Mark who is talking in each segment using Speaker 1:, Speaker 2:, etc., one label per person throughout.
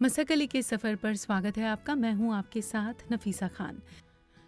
Speaker 1: मसकली के सफर पर स्वागत है आपका। मैं हूं आपके साथ नफीसा खान।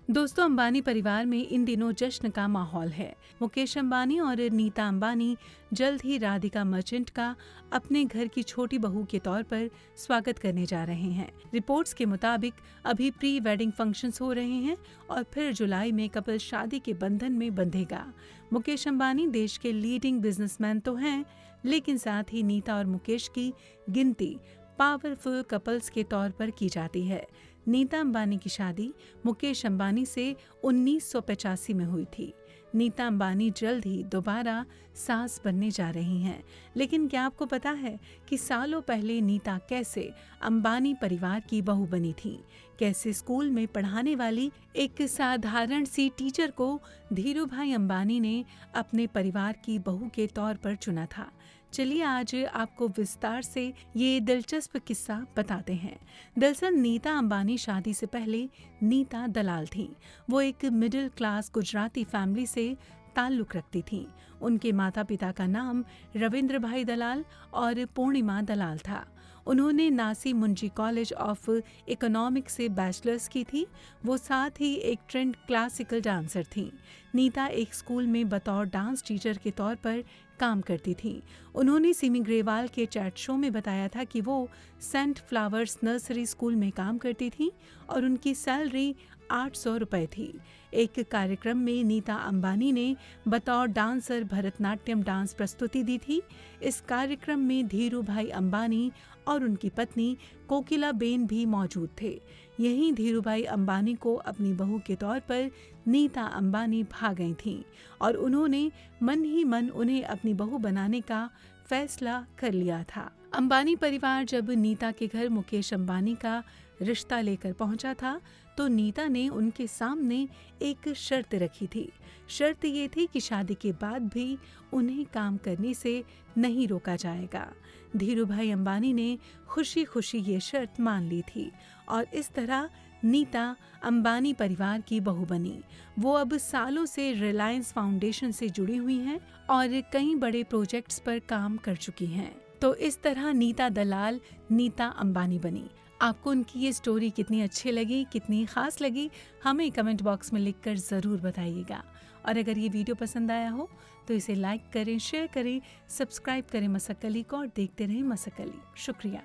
Speaker 1: दोस्तों, अंबानी परिवार में इन दिनों जश्न का माहौल है। मुकेश अंबानी और नीता अंबानी जल्द ही राधिका मर्चेंट का अपने घर की छोटी बहू के तौर पर स्वागत करने जा रहे हैं। रिपोर्ट्स के मुताबिक अभी प्री वेडिंग फंक्शंस हो रहे हैं और फिर जुलाई में कपल शादी के बंधन में बंधेगा। मुकेश अंबानी देश के लीडिंग बिजनेसमैन तो हैं, लेकिन साथ ही नीता और मुकेश की गिनती पावरफुल कपल्स के तौर पर की जाती है। नीता अंबानी की शादी मुकेश अंबानी से 1985 में हुई थी। नीता अंबानी जल्द ही दोबारा सास बनने जा रही हैं। लेकिन क्या आपको पता है कि सालों पहले नीता कैसे अंबानी परिवार की बहू बनी थी? कैसे स्कूल में पढ़ाने वाली एक साधारण सी टीचर को धीरूभाई अंबानी ने अपने परिवार की बहू के तौर पर चुना था। चलिए आज आपको विस्तार से ये दिलचस्प किस्सा बताते हैं। दरअसल नीता अंबानी शादी से पहले नीता दलाल थीं। वो एक मिडिल क्लास गुजराती फैमिली से ताल्लुक रखती थीं। उनके माता पिता का नाम रविंद्र भाई दलाल और पूर्णिमा दलाल था। उन्होंने नासी मुंशी कॉलेज ऑफ इकोनॉमिक्स से बैचलर्स की थी। वो साथ ही एक ट्रेंड क्लासिकल डांसर थीं। नीता एक स्कूल में बतौर डांस टीचर के तौर पर काम करती थीं। उन्होंने सिमी ग्रेवाल के चैट शो में बताया था कि वो सेंट फ्लावर्स नर्सरी स्कूल में काम करती थीं और उनकी सैलरी 800 रुपए थी। एक कार्यक्रम में नीता अंबानी ने बतौर डांसर भरतनाट्यम डांस प्रस्तुति दी थी। इस कार्यक्रम में धीरूभाई अंबानी और उनकी पत्नी कोकिलाबेन भी मौजूद थे। यहीं धीरूभाई अंबानी को अपनी बहू के तौर पर नीता अंबानी भा गई थीं और उन्होंने मन ही मन उन्हें अपनी बहू बनाने का फैसला कर लिया था। अंबानी परिवार जब नीता के घर मुकेश अंबानी का रिश्ता लेकर पहुंचा था तो नीता ने उनके सामने एक शर्त रखी थी। शर्त ये थी कि शादी के बाद भी उन्हें काम करने से नहीं रोका जाएगा। धीरूभाई अंबानी ने खुशी खुशी ये शर्त मान ली थी और इस तरह नीता अंबानी परिवार की बहू बनी। वो अब सालों से रिलायंस फाउंडेशन से जुड़ी हुई हैं और कई बड़े प्रोजेक्ट्स पर काम कर चुकी हैं। तो इस तरह नीता दलाल नीता अंबानी बनी। आपको उनकी ये स्टोरी कितनी अच्छी लगी, कितनी खास लगी, हमें कमेंट बॉक्स में लिखकर ज़रूर बताइएगा। और अगर ये वीडियो पसंद आया हो तो इसे लाइक करें, शेयर करें, सब्सक्राइब करें मसकली को और देखते रहें मसकली। शुक्रिया।